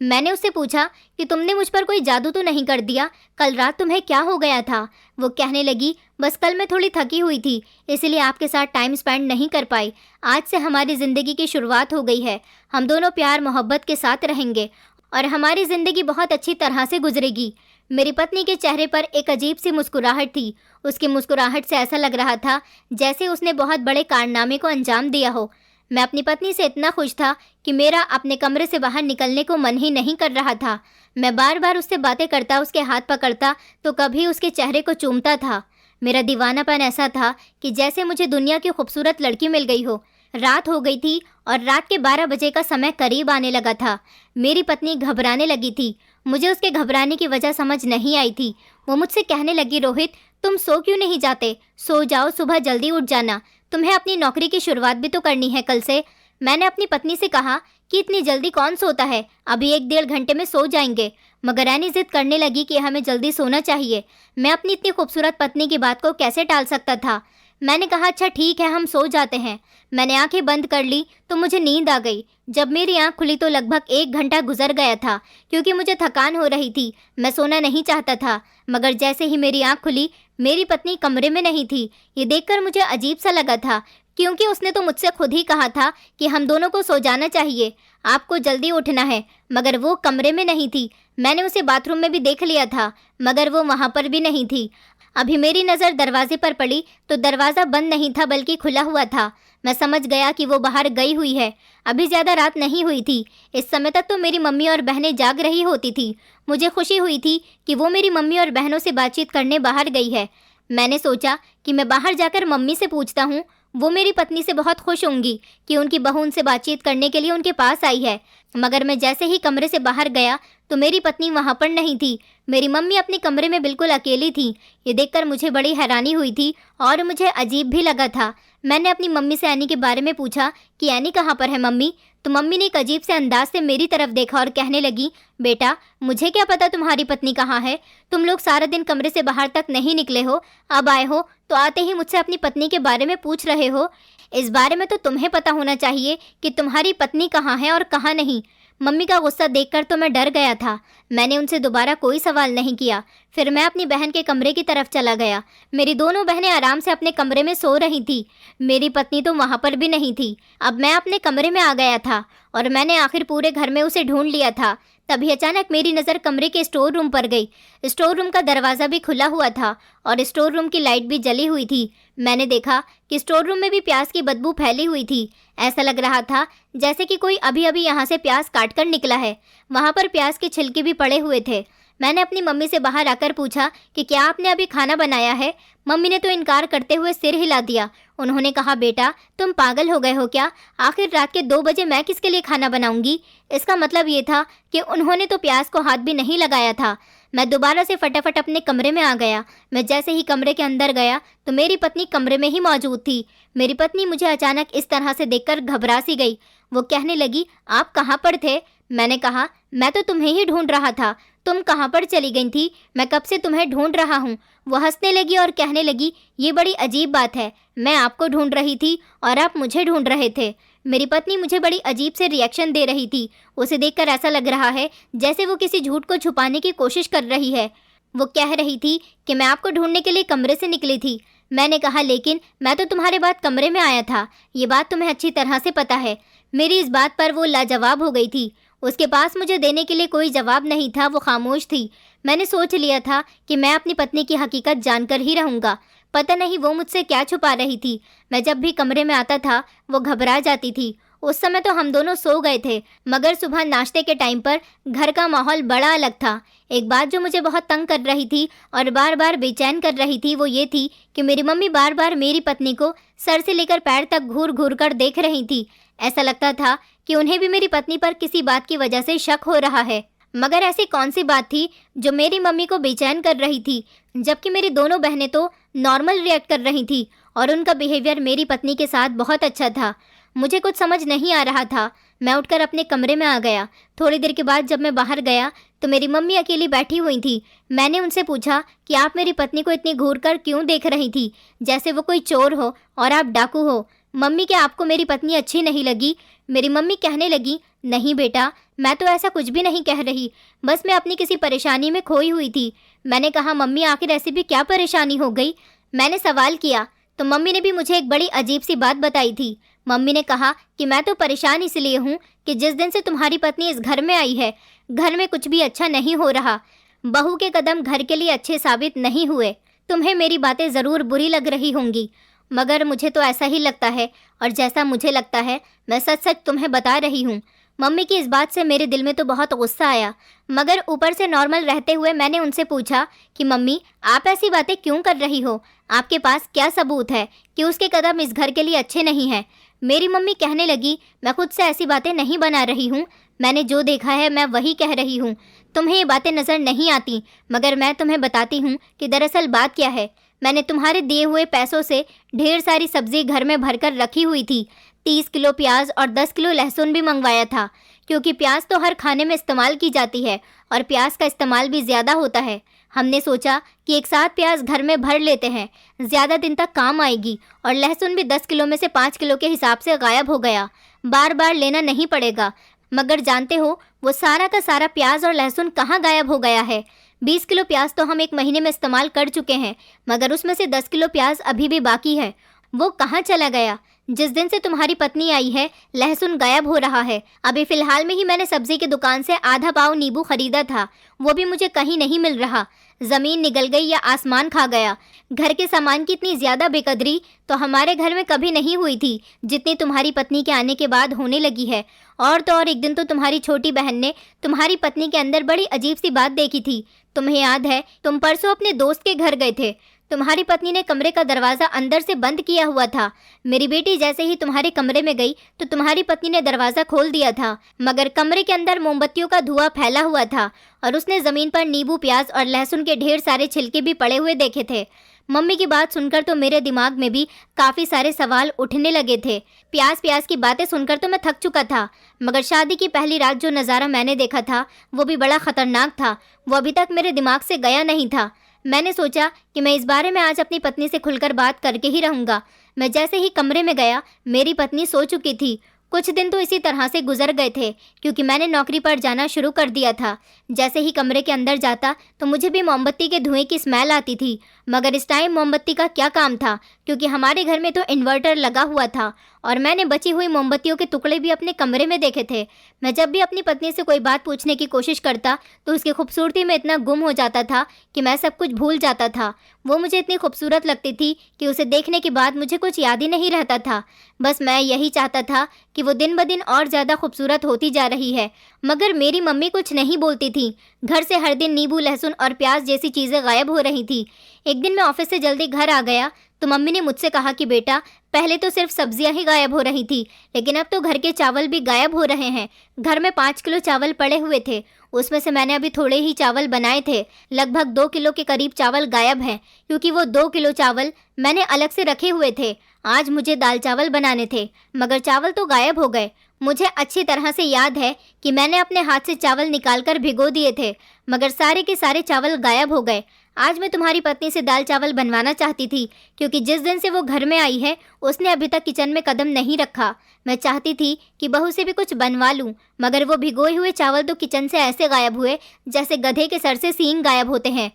मैंने उससे पूछा कि तुमने मुझ पर कोई जादू तो नहीं कर दिया? कल रात तुम्हें क्या हो गया था? वो कहने लगी, बस कल मैं थोड़ी थकी हुई थी, इसलिए आपके साथ टाइम स्पेंड नहीं कर पाई। आज से हमारी ज़िंदगी की शुरुआत हो गई है। हम दोनों प्यार मोहब्बत के साथ रहेंगे और हमारी ज़िंदगी बहुत अच्छी तरह से गुजरेगी। मेरी पत्नी के चेहरे पर एक अजीब सी मुस्कुराहट थी। उसकी मुस्कुराहट से ऐसा लग रहा था जैसे उसने बहुत बड़े कारनामे को अंजाम दिया हो। मैं अपनी पत्नी से इतना खुश था कि मेरा अपने कमरे से बाहर निकलने को मन ही नहीं कर रहा था। मैं बार बार उससे बातें करता, उसके हाथ पकड़ता तो कभी उसके चेहरे को चूमता था। मेरा दीवानापन ऐसा था कि जैसे मुझे दुनिया की खूबसूरत लड़की मिल गई हो। रात हो गई थी और रात के 12 बजे का समय करीब आने लगा था। मेरी पत्नी घबराने लगी थी। मुझे उसके घबराने की वजह समझ नहीं आई थी। वो मुझसे कहने लगी, रोहित तुम सो क्यों नहीं जाते? सो जाओ, सुबह जल्दी उठ जाना। तुम्हें अपनी नौकरी की शुरुआत भी तो करनी है कल से। मैंने अपनी पत्नी से कहा कि इतनी जल्दी कौन सोता है, अभी 1-1.5 घंटे में सो जाएंगे। मगर ऐनी जिद करने लगी कि हमें जल्दी सोना चाहिए। मैं अपनी इतनी खूबसूरत पत्नी की बात को कैसे टाल सकता था। मैंने कहा, अच्छा ठीक है, हम सो जाते हैं। मैंने आंखें बंद कर ली तो मुझे नींद आ गई। जब मेरी आंख खुली तो लगभग 1 घंटा गुजर गया था, क्योंकि मुझे थकान हो रही थी। मैं सोना नहीं चाहता था, मगर जैसे ही मेरी आंख खुली मेरी पत्नी कमरे में नहीं थी। ये देखकर मुझे अजीब सा लगा था, क्योंकि उसने तो मुझसे खुद ही कहा था कि हम दोनों को सो जाना चाहिए, आपको जल्दी उठना है। मगर वो कमरे में नहीं थी। मैंने उसे बाथरूम में भी देख लिया था, मगर वो वहाँ पर भी नहीं थी। अभी मेरी नज़र दरवाजे पर पड़ी तो दरवाज़ा बंद नहीं था बल्कि खुला हुआ था। मैं समझ गया कि वो बाहर गई हुई है। अभी ज़्यादा रात नहीं हुई थी। इस समय तक तो मेरी मम्मी और बहनें जाग रही होती थी। मुझे खुशी हुई थी कि वो मेरी मम्मी और बहनों से बातचीत करने बाहर गई है। मैंने सोचा कि मैं बाहर जाकर मम्मी से पूछता हूँ। वो मेरी पत्नी से बहुत खुश होंगी कि उनकी बहू उनसे बातचीत करने के लिए उनके पास आई है। मगर मैं जैसे ही कमरे से बाहर गया तो मेरी पत्नी वहाँ पर नहीं थी। मेरी मम्मी अपने कमरे में बिल्कुल अकेली थी। ये देखकर मुझे बड़ी हैरानी हुई थी और मुझे अजीब भी लगा था। मैंने अपनी मम्मी से एनी के बारे में पूछा कि एनी कहाँ पर है मम्मी? तो मम्मी ने एक अजीब से अंदाज से मेरी तरफ देखा और कहने लगी, बेटा मुझे क्या पता तुम्हारी पत्नी कहाँ है? तुम लोग सारा दिन कमरे से बाहर तक नहीं निकले हो, अब आए हो तो आते ही मुझसे अपनी पत्नी के बारे में पूछ रहे हो। इस बारे में तो तुम्हें पता होना चाहिए कि तुम्हारी पत्नी कहाँ है और कहाँ नहीं। मम्मी का गुस्सा देखकर तो मैं डर गया था। मैंने उनसे दोबारा कोई सवाल नहीं किया। फिर मैं अपनी बहन के कमरे की तरफ चला गया। मेरी दोनों बहनें आराम से अपने कमरे में सो रही थी। मेरी पत्नी तो वहाँ पर भी नहीं थी। अब मैं अपने कमरे में आ गया था और मैंने आखिर पूरे घर में उसे ढूंढ लिया था। तभी अचानक मेरी नज़र कमरे के स्टोर रूम पर गई। स्टोर रूम का दरवाज़ा भी खुला हुआ था और स्टोर रूम की लाइट भी जली हुई थी। मैंने देखा कि स्टोर रूम में भी प्याज की बदबू फैली हुई थी। ऐसा लग रहा था जैसे कि कोई अभी अभी यहाँ से प्याज काट कर निकला है। वहाँ पर प्याज के छिलके भी पड़े हुए थे। मैंने अपनी मम्मी से बाहर आकर पूछा कि क्या आपने अभी खाना बनाया है। मम्मी ने तो इनकार करते हुए सिर हिला दिया। उन्होंने कहा, बेटा तुम पागल हो गए हो क्या? आखिर रात के 2 बजे मैं किसके लिए खाना बनाऊंगी? इसका मतलब ये था कि उन्होंने तो प्याज को हाथ भी नहीं लगाया था। मैं दोबारा से फटाफट अपने कमरे में आ गया। मैं जैसे ही कमरे के अंदर गया तो मेरी पत्नी कमरे में ही मौजूद थी। मेरी पत्नी मुझे अचानक इस तरह से देखकर घबरा सी गई। वो कहने लगी, आप कहाँ पर थे? मैंने कहा, मैं तो तुम्हें ही ढूंढ रहा था। तुम कहाँ पर चली गई थी? मैं कब से तुम्हें ढूंढ रहा हूँ। वो हंसने लगी और कहने लगी, ये बड़ी अजीब बात है, मैं आपको ढूंढ रही थी और आप मुझे ढूंढ रहे थे। मेरी पत्नी मुझे बड़ी अजीब से रिएक्शन दे रही थी। उसे देखकर ऐसा लग रहा है जैसे वो किसी झूठ को छुपाने की कोशिश कर रही है। वो कह रही थी कि मैं आपको ढूंढने के लिए कमरे से निकली थी। मैंने कहा, लेकिन मैं तो तुम्हारे बाद कमरे में आया था। ये बात तुम्हें अच्छी तरह से पता है। मेरी इस बात पर वो लाजवाब हो गई थी। उसके पास मुझे देने के लिए कोई जवाब नहीं था। वो खामोश थी। मैंने सोच लिया था कि मैं अपनी पत्नी की हकीकत जानकर ही रहूँगा। पता नहीं वो मुझसे क्या छुपा रही थी। मैं जब भी कमरे में आता था वो घबरा जाती थी। उस समय तो हम दोनों सो गए थे, मगर सुबह नाश्ते के टाइम पर घर का माहौल बड़ा अलग था। एक बात जो मुझे बहुत तंग कर रही थी और बार बार बेचैन कर रही थी वो ये थी कि मेरी मम्मी बार बार मेरी पत्नी को सर से लेकर पैर तक घूर घूर कर देख रही थी। ऐसा लगता था कि उन्हें भी मेरी पत्नी पर किसी बात की वजह से शक हो रहा है। मगर ऐसी कौन सी बात थी जो मेरी मम्मी को बेचैन कर रही थी, जबकि मेरी दोनों बहनें तो नॉर्मल रिएक्ट कर रही थी और उनका बिहेवियर मेरी पत्नी के साथ बहुत अच्छा था। मुझे कुछ समझ नहीं आ रहा था। मैं उठकर अपने कमरे में आ गया। थोड़ी देर के बाद जब मैं बाहर गया तो मेरी मम्मी अकेली बैठी हुई थी। मैंने उनसे पूछा कि आप मेरी पत्नी को इतनी घूर कर क्यों देख रही थी, जैसे वो कोई चोर हो और आप डाकू हो। मम्मी, क्या आपको मेरी पत्नी अच्छी नहीं लगी? मेरी मम्मी कहने लगी, नहीं बेटा, मैं तो ऐसा कुछ भी नहीं कह रही, बस मैं अपनी किसी परेशानी में खोई हुई थी। मैंने कहा, मम्मी आखिर ऐसी भी क्या परेशानी हो गई? मैंने सवाल किया तो मम्मी ने भी मुझे एक बड़ी अजीब सी बात बताई थी। मम्मी ने कहा कि मैं तो परेशान इसलिए हूँ कि जिस दिन से तुम्हारी पत्नी इस घर में आई है, घर में कुछ भी अच्छा नहीं हो रहा। बहू के कदम घर के लिए अच्छे साबित नहीं हुए। तुम्हें मेरी बातें ज़रूर बुरी लग रही होंगी, मगर मुझे तो ऐसा ही लगता है और जैसा मुझे लगता है मैं सच सच तुम्हें बता रही हूँ। मम्मी की इस बात से मेरे दिल में तो बहुत गुस्सा आया, मगर ऊपर से नॉर्मल रहते हुए मैंने उनसे पूछा कि मम्मी आप ऐसी बातें क्यों कर रही हो? आपके पास क्या सबूत है कि उसके कदम इस घर के लिए अच्छे नहीं हैं? मेरी मम्मी कहने लगी, मैं खुद से ऐसी बातें नहीं बना रही हूँ, मैंने जो देखा है मैं वही कह रही हूँ। तुम्हें ये बातें नज़र नहीं आती, मगर मैं तुम्हें बताती हूँ कि दरअसल बात क्या है। मैंने तुम्हारे दिए हुए पैसों से ढेर सारी सब्जी घर में भरकर रखी हुई थी। 30 किलो प्याज और 10 किलो लहसुन भी मंगवाया था, क्योंकि प्याज तो हर खाने में इस्तेमाल की जाती है और प्याज का इस्तेमाल भी ज़्यादा होता है। हमने सोचा कि एक साथ प्याज घर में भर लेते हैं, ज़्यादा दिन तक काम आएगी। और लहसुन भी 10 किलो में से 5 किलो के हिसाब से गायब हो गया, बार बार लेना नहीं पड़ेगा। मगर जानते हो वो सारा का सारा प्याज और लहसुन कहाँ गायब हो गया है? 20 किलो प्याज तो हम एक महीने में इस्तेमाल कर चुके हैं, मगर उसमें से 10 किलो प्याज अभी भी बाकी है। वो कहाँ चला गया? जिस दिन से तुम्हारी पत्नी आई है लहसुन गायब हो रहा है। अभी फ़िलहाल में ही मैंने सब्जी की दुकान से आधा पाव नींबू खरीदा था, वो भी मुझे कहीं नहीं मिल रहा। ज़मीन निगल गई या आसमान खा गया। घर के सामान की इतनी ज़्यादा बेकदरी तो हमारे घर में कभी नहीं हुई थी जितनी तुम्हारी पत्नी के आने के बाद होने लगी है। और तो और एक दिन तो तुम्हारी छोटी बहन ने तुम्हारी पत्नी के अंदर बड़ी अजीब सी बात देखी थी। तुम्हें याद है, तुम परसों अपने दोस्त के घर गए थे। तुम्हारी पत्नी ने कमरे का दरवाज़ा अंदर से बंद किया हुआ था। मेरी बेटी जैसे ही तुम्हारे कमरे में गई तो तुम्हारी पत्नी ने दरवाज़ा खोल दिया था, मगर कमरे के अंदर मोमबत्तियों का धुआं फैला हुआ था और उसने ज़मीन पर नींबू, प्याज और लहसुन के ढेर सारे छिलके भी पड़े हुए देखे थे। मम्मी की बात सुनकर तो मेरे दिमाग में भी काफ़ी सारे सवाल उठने लगे थे। प्याज की बातें सुनकर तो मैं थक चुका था, मगर शादी की पहली रात जो नज़ारा मैंने देखा था वो भी बड़ा ख़तरनाक था। वो अभी तक मेरे दिमाग से गया नहीं था। मैंने सोचा कि मैं इस बारे में आज अपनी पत्नी से खुलकर बात करके ही रहूँगा। मैं जैसे ही कमरे में गया मेरी पत्नी सो चुकी थी। कुछ दिन तो इसी तरह से गुजर गए थे क्योंकि मैंने नौकरी पर जाना शुरू कर दिया था। जैसे ही कमरे के अंदर जाता तो मुझे भी मोमबत्ती के धुएं की स्मेल आती थी, मगर इस टाइम मोमबत्ती का क्या काम था क्योंकि हमारे घर में तो इन्वर्टर लगा हुआ था और मैंने बची हुई मोमबत्तियों के टुकड़े भी अपने कमरे में देखे थे। मैं जब भी अपनी पत्नी से कोई बात पूछने की कोशिश करता तो उसकी खूबसूरती में इतना गुम हो जाता था कि मैं सब कुछ भूल जाता था। वो मुझे इतनी खूबसूरत लगती थी कि उसे देखने के बाद मुझे कुछ याद ही नहीं रहता था। बस मैं यही चाहता था कि वो दिन ब दिन और ज़्यादा खूबसूरत होती जा रही है। मगर मेरी मम्मी कुछ नहीं बोलती थी। घर से हर दिन नींबू, लहसुन और प्याज जैसी चीज़ें गायब हो रही थी। एक दिन मैं ऑफिस से जल्दी घर आ गया तो मम्मी ने मुझसे कहा कि बेटा, पहले तो सिर्फ सब्जियां ही गायब हो रही थी, लेकिन अब तो घर के चावल भी गायब हो रहे हैं। घर में 5 किलो चावल पड़े हुए थे, उसमें से मैंने अभी थोड़े ही चावल बनाए थे। लगभग 2 किलो के करीब चावल गायब हैं क्योंकि वो 2 किलो चावल मैंने अलग से रखे हुए थे। आज मुझे दाल चावल बनाने थे, मगर चावल तो गायब हो गए। मुझे अच्छी तरह से याद है कि मैंने अपने हाथ से चावल निकालकर भिगो दिए थे, मगर सारे के सारे चावल गायब हो गए। आज मैं तुम्हारी पत्नी से दाल चावल बनवाना चाहती थी क्योंकि जिस दिन से वो घर में आई है उसने अभी तक किचन में कदम नहीं रखा। मैं चाहती थी कि बहू से भी कुछ बनवा लूं, मगर वो भिगोए हुए चावल तो किचन से ऐसे गायब हुए जैसे गधे के सर से सींग गायब होते हैं।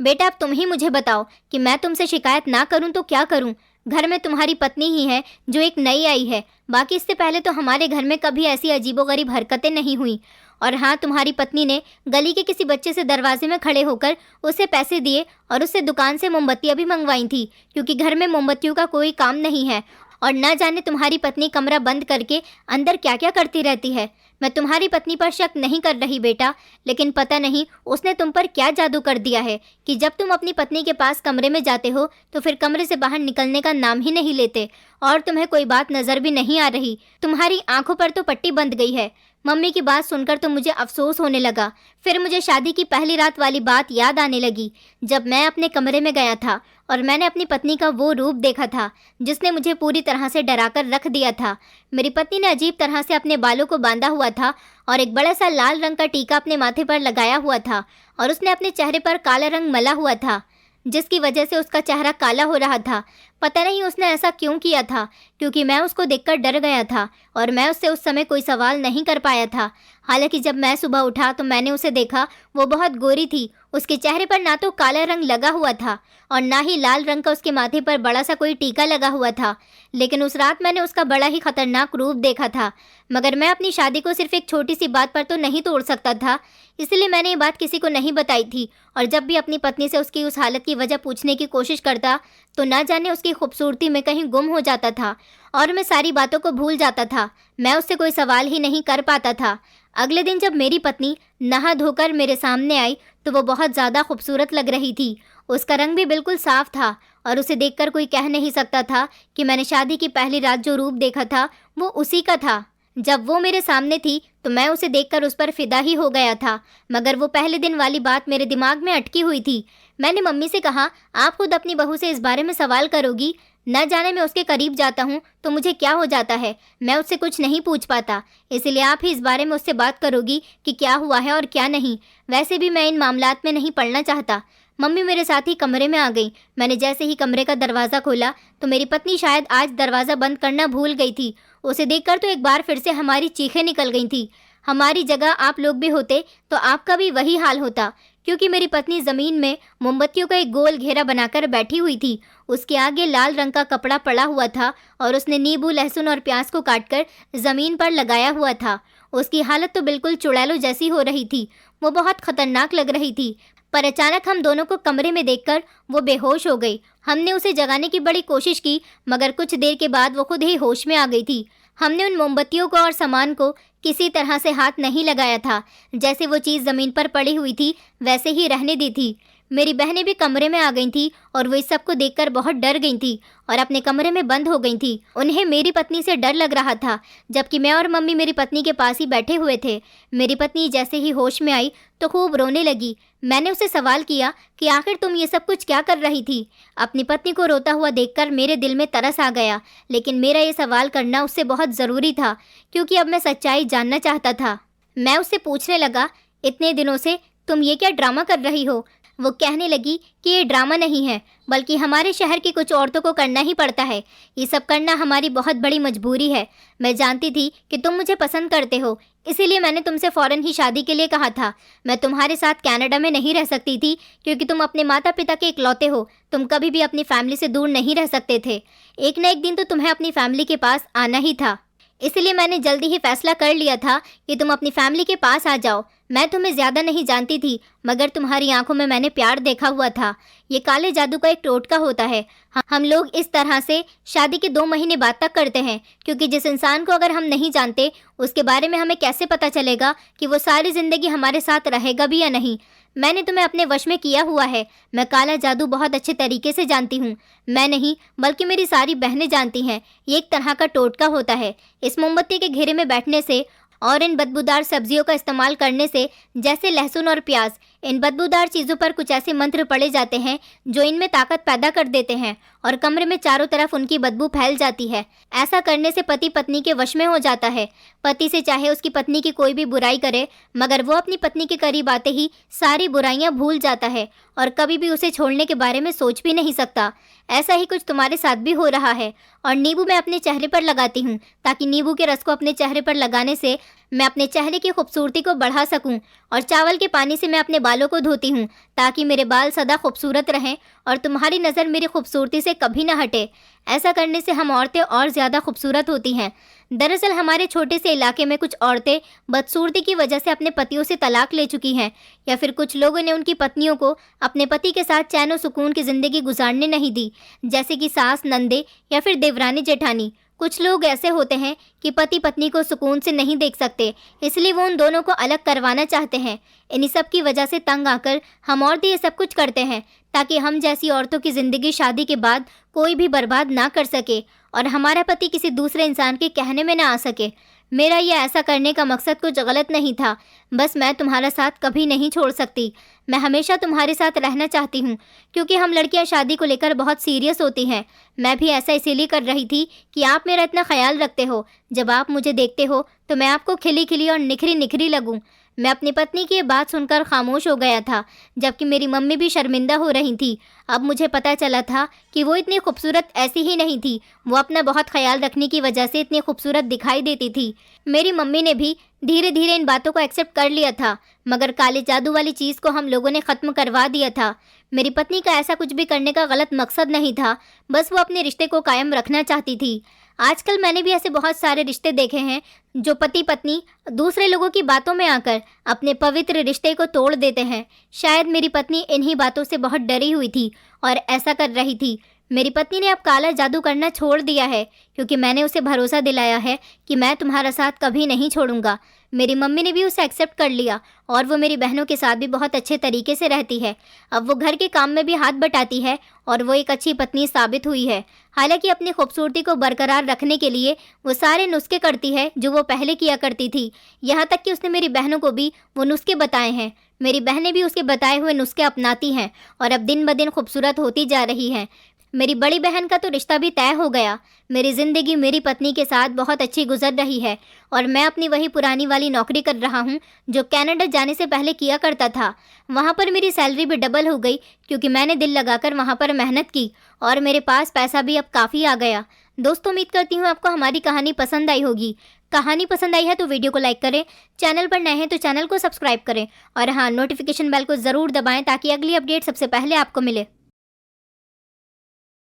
बेटा, अब तुम ही मुझे बताओ कि मैं तुमसे शिकायत ना करूं तो क्या करूं। घर में तुम्हारी पत्नी ही है जो एक नई आई है, बाकी इससे पहले तो हमारे घर में कभी ऐसी अजीबोगरीब हरकतें नहीं हुई। और हाँ, तुम्हारी पत्नी ने गली के किसी बच्चे से दरवाजे में खड़े होकर उसे पैसे दिए और उससे दुकान से मोमबत्तियाँ भी मंगवाई थी क्योंकि घर में मोमबत्तियों का कोई काम नहीं है। और न जाने तुम्हारी पत्नी कमरा बंद करके अंदर क्या क्या करती रहती है। मैं तुम्हारी पत्नी पर शक नहीं कर रही बेटा, लेकिन पता नहीं उसने तुम पर क्या जादू कर दिया है कि जब तुम अपनी पत्नी के पास कमरे में जाते हो तो फिर कमरे से बाहर निकलने का नाम ही नहीं लेते और तुम्हें कोई बात नज़र भी नहीं आ रही। तुम्हारी आंखों पर तो पट्टी बंध गई है। मम्मी की बात सुनकर तो मुझे अफसोस होने लगा। फिर मुझे शादी की पहली रात वाली बात याद आने लगी, जब मैं अपने कमरे में गया था और मैंने अपनी पत्नी का वो रूप देखा था जिसने मुझे पूरी तरह से डराकर रख दिया था। मेरी पत्नी ने अजीब तरह से अपने बालों को बांधा हुआ था और एक बड़ा सा लाल रंग का टीका अपने माथे पर लगाया हुआ था और उसने अपने चेहरे पर काला रंग मला हुआ था जिसकी वजह से उसका चेहरा काला हो रहा था। पता नहीं उसने ऐसा क्यों किया था, क्योंकि मैं उसको देखकर डर गया था और मैं उससे उस समय कोई सवाल नहीं कर पाया था। हालांकि जब मैं सुबह उठा तो मैंने उसे देखा, वो बहुत गोरी थी। उसके चेहरे पर ना तो काला रंग लगा हुआ था और ना ही लाल रंग का उसके माथे पर बड़ा सा कोई टीका लगा हुआ था। लेकिन उस रात मैंने उसका बड़ा ही खतरनाक रूप देखा था। मगर मैं अपनी शादी को सिर्फ एक छोटी सी बात पर तो नहीं तोड़ सकता था, इसलिए मैंने ये बात किसी को नहीं बताई थी। और जब भी अपनी पत्नी से उसकी उस हालत की वजह पूछने की कोशिश करता तो ना जाने उसकी खूबसूरती में कहीं गुम हो जाता था और मैं सारी बातों को भूल जाता था। मैं उससे कोई सवाल ही नहीं कर पाता था। अगले दिन जब मेरी पत्नी नहा धोकर मेरे सामने आई तो वो बहुत ज़्यादा खूबसूरत लग रही थी। उसका रंग भी बिल्कुल साफ था और उसे देखकर कोई कह नहीं सकता था कि मैंने शादी की पहली रात जो रूप देखा था वो उसी का था। जब वो मेरे सामने थी तो मैं उसे देखकर उस पर फिदा ही हो गया था, मगर वो पहले दिन वाली बात मेरे दिमाग में अटकी हुई थी। मैंने मम्मी से कहा, आप खुद अपनी बहू से इस बारे में सवाल करोगी? न जाने मैं उसके करीब जाता हूँ तो मुझे क्या हो जाता है, मैं उससे कुछ नहीं पूछ पाता। इसलिए आप ही इस बारे में उससे बात करोगी कि क्या हुआ है और क्या नहीं। वैसे भी मैं इन मामलात में नहीं पड़ना चाहता। मम्मी मेरे साथ ही कमरे में आ गई। मैंने जैसे ही कमरे का दरवाज़ा खोला तो मेरी पत्नी शायद आज दरवाज़ा बंद करना भूल गई थी। उसे देखकर तो एक बार फिर से हमारी चीखें निकल गई थी। हमारी जगह आप लोग भी होते तो आपका भी वही हाल होता, क्योंकि मेरी पत्नी ज़मीन में मोमबत्तियों का एक गोल घेरा बनाकर बैठी हुई थी। उसके आगे लाल रंग का कपड़ा पड़ा हुआ था और उसने नींबू, लहसुन और प्याज को काटकर ज़मीन पर लगाया हुआ था। उसकी हालत तो बिल्कुल चुड़ैलों जैसी हो रही थी। वो बहुत खतरनाक लग रही थी। पर अचानक हम दोनों को कमरे में देखकर वो बेहोश हो गई। हमने उसे जगाने की बड़ी कोशिश की, मगर कुछ देर के बाद वो खुद ही होश में आ गई थी। हमने उन मोमबत्तियों को और सामान को किसी तरह से हाथ नहीं लगाया था। जैसे वो चीज़ ज़मीन पर पड़ी हुई थी वैसे ही रहने दी थी। मेरी बहनें भी कमरे में आ गई थी और वो इस सब को देखकर बहुत डर गई थी और अपने कमरे में बंद हो गई थी। उन्हें मेरी पत्नी से डर लग रहा था, जबकि मैं और मम्मी मेरी पत्नी के पास ही बैठे हुए थे। मेरी पत्नी जैसे ही होश में आई तो खूब रोने लगी। मैंने उसे सवाल किया कि आखिर तुम ये सब कुछ क्या कर रही थी। अपनी पत्नी को रोता हुआ देखकर मेरे दिल में तरस आ गया, लेकिन मेरा ये सवाल करना उससे बहुत ज़रूरी था क्योंकि अब मैं सच्चाई जानना चाहता था। मैं उससे पूछने लगा, इतने दिनों से तुम ये क्या ड्रामा कर रही हो? वो कहने लगी कि ये ड्रामा नहीं है, बल्कि हमारे शहर की कुछ औरतों को करना ही पड़ता है। ये सब करना हमारी बहुत बड़ी मजबूरी है। मैं जानती थी कि तुम मुझे पसंद करते हो, इसीलिए मैंने तुमसे फ़ौरन ही शादी के लिए कहा था। मैं तुम्हारे साथ कनाडा में नहीं रह सकती थी, क्योंकि तुम अपने माता पिता के इकलौते हो। तुम कभी भी अपनी फैमिली से दूर नहीं रह सकते थे। एक न एक दिन तो तुम्हें अपनी फैमिली के पास आना ही था। इसलिए मैंने जल्दी ही फैसला कर लिया था कि तुम अपनी फैमिली के पास आ जाओ। मैं तुम्हें ज़्यादा नहीं जानती थी, मगर तुम्हारी आंखों में मैंने प्यार देखा हुआ था। ये काले जादू का एक टोटका होता है। हम लोग इस तरह से शादी के 2 महीने बाद तक करते हैं, क्योंकि जिस इंसान को अगर हम नहीं जानते, उसके बारे में हमें कैसे पता चलेगा कि वो सारी ज़िंदगी हमारे साथ रहेगा भी या नहीं। मैंने तुम्हें अपने वश में किया हुआ है। मैं काला जादू बहुत अच्छे तरीके से जानती हूँ। मैं नहीं, बल्कि मेरी सारी बहनें जानती हैं। ये एक तरह का टोटका होता है। इस मोमबत्ती के घेरे में बैठने से और इन बदबूदार सब्जियों का इस्तेमाल करने से, जैसे लहसुन और प्याज, इन बदबूदार चीज़ों पर कुछ ऐसे मंत्र पड़े जाते हैं जो इनमें ताकत पैदा कर देते हैं और कमरे में चारों तरफ उनकी बदबू फैल जाती है। ऐसा करने से पति पत्नी के वश में हो जाता है। पति से चाहे उसकी पत्नी की कोई भी बुराई करे, मगर वो अपनी पत्नी के करीब आते ही सारी बुराइयां भूल जाता है और कभी भी उसे छोड़ने के बारे में सोच भी नहीं सकता। ऐसा ही कुछ तुम्हारे साथ भी हो रहा है। और नींबू मैं अपने चेहरे पर लगाती हूँ, ताकि नींबू के रस को अपने चेहरे पर लगाने से मैं अपने चेहरे की खूबसूरती को बढ़ा सकूं। और चावल के पानी से मैं अपने बालों को धोती हूँ, ताकि मेरे बाल सदा खूबसूरत रहें और तुम्हारी नज़र मेरी खूबसूरती से कभी ना हटे। ऐसा करने से हम औरतें और ज़्यादा खूबसूरत होती हैं। दरअसल हमारे छोटे से इलाके में कुछ औरतें बदसूरती की वजह से अपने पतियों से तलाक ले चुकी हैं, या फिर कुछ लोगों ने उनकी पत्नियों को अपने पति के साथ चैन और सुकून की ज़िंदगी गुजारने नहीं दी, जैसे कि सास, नंदे या फिर देवरानी जेठानी। कुछ लोग ऐसे होते हैं कि पति पत्नी को सुकून से नहीं देख सकते, इसलिए वो उन दोनों को अलग करवाना चाहते हैं। इन्हीं सब की वजह से तंग आकर हम औरतें ये सब कुछ करते हैं, ताकि हम जैसी औरतों की ज़िंदगी शादी के बाद कोई भी बर्बाद ना कर सके और हमारा पति किसी दूसरे इंसान के कहने में ना आ सके। मेरा ये ऐसा करने का मकसद कुछ गलत नहीं था, बस मैं तुम्हारा साथ कभी नहीं छोड़ सकती। मैं हमेशा तुम्हारे साथ रहना चाहती हूँ, क्योंकि हम लड़कियाँ शादी को लेकर बहुत सीरियस होती हैं। मैं भी ऐसा इसीलिए कर रही थी कि आप मेरा इतना ख्याल रखते हो। जब आप मुझे देखते हो तो मैं आपको खिली खिली और निखरी निखरी लगूं। मैं अपनी पत्नी की ये बात सुनकर खामोश हो गया था, जबकि मेरी मम्मी भी शर्मिंदा हो रही थी। अब मुझे पता चला था कि वो इतनी खूबसूरत ऐसी ही नहीं थी, वो अपना बहुत ख्याल रखने की वजह से इतनी खूबसूरत दिखाई देती थी। मेरी मम्मी ने भी धीरे धीरे इन बातों को एक्सेप्ट कर लिया था, मगर काले जादू वाली चीज़ को हम लोगों ने ख़त्म करवा दिया था। मेरी पत्नी का ऐसा कुछ भी करने का गलत मकसद नहीं था, बस वो अपने रिश्ते को कायम रखना चाहती थी। आजकल मैंने भी ऐसे बहुत सारे रिश्ते देखे हैं जो पति पत्नी दूसरे लोगों की बातों में आकर अपने पवित्र रिश्ते को तोड़ देते हैं। शायद मेरी पत्नी इन्हीं बातों से बहुत डरी हुई थी और ऐसा कर रही थी। मेरी पत्नी ने अब काला जादू करना छोड़ दिया है, क्योंकि मैंने उसे भरोसा दिलाया है कि मैं तुम्हारा साथ कभी नहीं छोड़ूंगा। मेरी मम्मी ने भी उसे एक्सेप्ट कर लिया और वो मेरी बहनों के साथ भी बहुत अच्छे तरीके से रहती है। अब वो घर के काम में भी हाथ बटाती है और वो एक अच्छी पत्नी साबित हुई है। हालांकि अपनी खूबसूरती को बरकरार रखने के लिए वो सारे नुस्खे करती है जो वो पहले किया करती थी। यहाँ तक कि उसने मेरी बहनों को भी वो नुस्खे बताए हैं। मेरी बहनें भी उसके बताए हुए नुस्खे अपनाती हैं और अब दिन ब दिन खूबसूरत होती जा रही हैं। मेरी बड़ी बहन का तो रिश्ता भी तय हो गया। मेरी ज़िंदगी मेरी पत्नी के साथ बहुत अच्छी गुजर रही है और मैं अपनी वही पुरानी वाली नौकरी कर रहा हूँ जो कनाडा जाने से पहले किया करता था। वहाँ पर मेरी सैलरी भी डबल हो गई, क्योंकि मैंने दिल लगाकर वहाँ पर मेहनत की और मेरे पास पैसा भी अब काफ़ी आ गया। दोस्तों, उम्मीद करती हूँ आपको हमारी कहानी पसंद आई होगी। कहानी पसंद आई है तो वीडियो को लाइक करें, चैनल पर नए हैं तो चैनल को सब्सक्राइब करें और हाँ, नोटिफिकेशन बेल को ज़रूर दबाएं ताकि अगली अपडेट सबसे पहले आपको मिले।